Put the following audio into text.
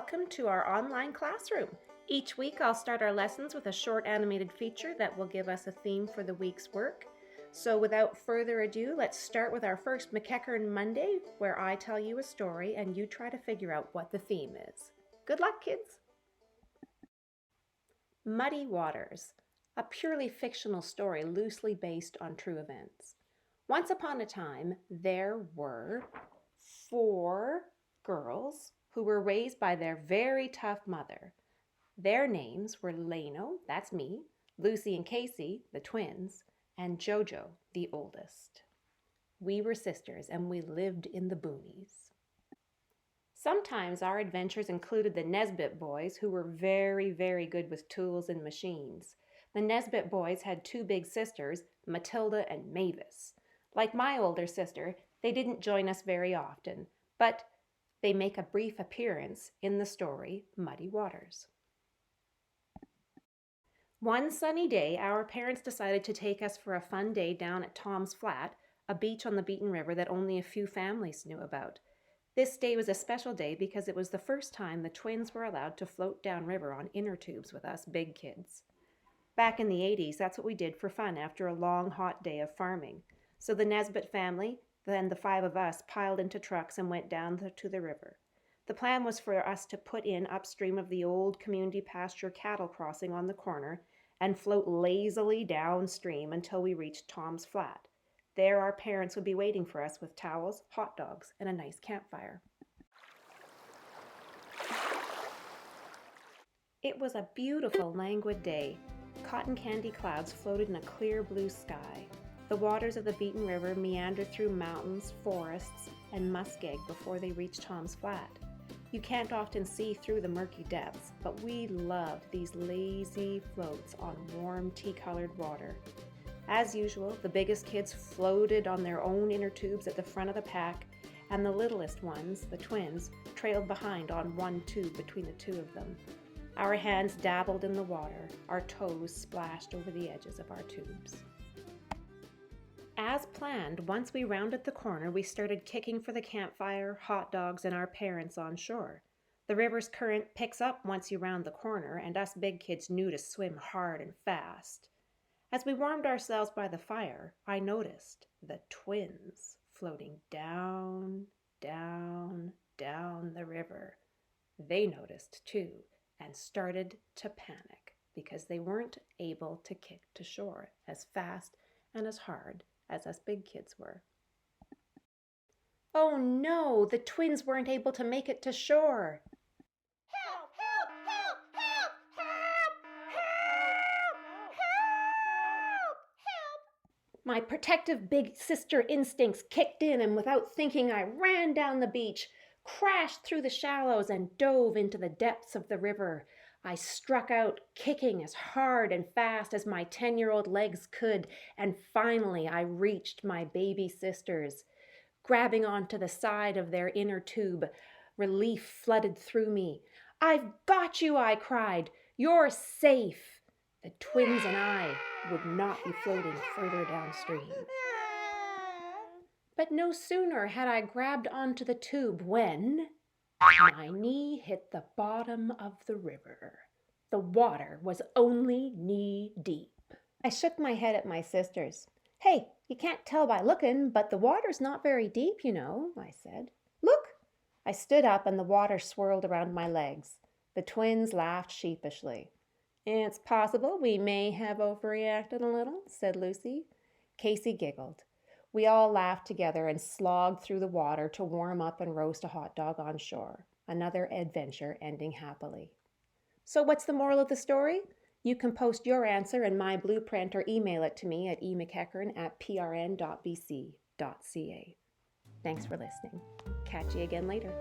welcome to our online classroom. Each week I'll start our lessons with a short animated feature that will give us a theme for the week's work. So without further ado, let's start with our first McEachern Monday, where I tell you a story and you try to figure out what the theme is. Good luck, kids! Muddy Waters, a purely fictional story loosely based on true events. Once upon a time, there were 4 girls who were raised by their very tough mother. Their names were Leno, that's me, Lucy and Casey, the twins, and Jojo, the oldest. We were sisters and we lived in the boonies. Sometimes our adventures included the Nesbit boys, who were very, very good with tools and machines. The Nesbit boys had 2 big sisters, Matilda and Mavis. Like my older sister, they didn't join us very often, but they make a brief appearance in the story Muddy Waters. One sunny day, our parents decided to take us for a fun day down at Tom's Flat, a beach on the Beaten River that only a few families knew about. This day was a special day because it was the first time the twins were allowed to float downriver on inner tubes with us big kids. Back in the 80s, that's what we did for fun after a long, hot day of farming. So the Nesbit family, then the 5 of us, piled into trucks and went down to the river. The plan was for us to put in upstream of the old community pasture cattle crossing on the corner and float lazily downstream until we reached Tom's Flat. There our parents would be waiting for us with towels, hot dogs, and a nice campfire. It was a beautiful, languid day. Cotton candy clouds floated in a clear blue sky. The waters of the Beaten River meandered through mountains, forests, and muskeg before they reached Tom's Flat. You can't often see through the murky depths, but we loved these lazy floats on warm, tea-colored water. As usual, the biggest kids floated on their own inner tubes at the front of the pack, and the littlest ones, the twins, trailed behind on one tube between the 2 of them. Our hands dabbled in the water, our toes splashed over the edges of our tubes. As planned, once we rounded the corner, we started kicking for the campfire, hot dogs, and our parents on shore. The river's current picks up once you round the corner, and us big kids knew to swim hard and fast. As we warmed ourselves by the fire, I noticed the twins floating down, down, down the river. They noticed too and started to panic because they weren't able to kick to shore as fast and as hard as us big kids were. Oh no, the twins weren't able to make it to shore. Help, help, help, help, help, help, help, help. My protective big sister instincts kicked in, and without thinking, I ran down the beach, crashed through the shallows, and dove into the depths of the river. I struck out, kicking as hard and fast as my 10-year-old legs could, and finally I reached my baby sisters. Grabbing onto the side of their inner tube, relief flooded through me. "I've got you," I cried. "You're safe." The twins and I would not be floating further downstream. But no sooner had I grabbed onto the tube when my knee hit the bottom of the river. The water was only knee deep. I shook my head at my sisters. "Hey, you can't tell by looking, but the water's not very deep, you know," I said. "Look!" I stood up and the water swirled around my legs. The twins laughed sheepishly. "It's possible we may have overreacted a little," said Lucy. Casey giggled. We all laughed together and slogged through the water to warm up and roast a hot dog on shore. Another adventure ending happily. So what's the moral of the story? You can post your answer in my blueprint or email it to me at emcechern@prn.bc.ca. Thanks for listening. Catch you again later.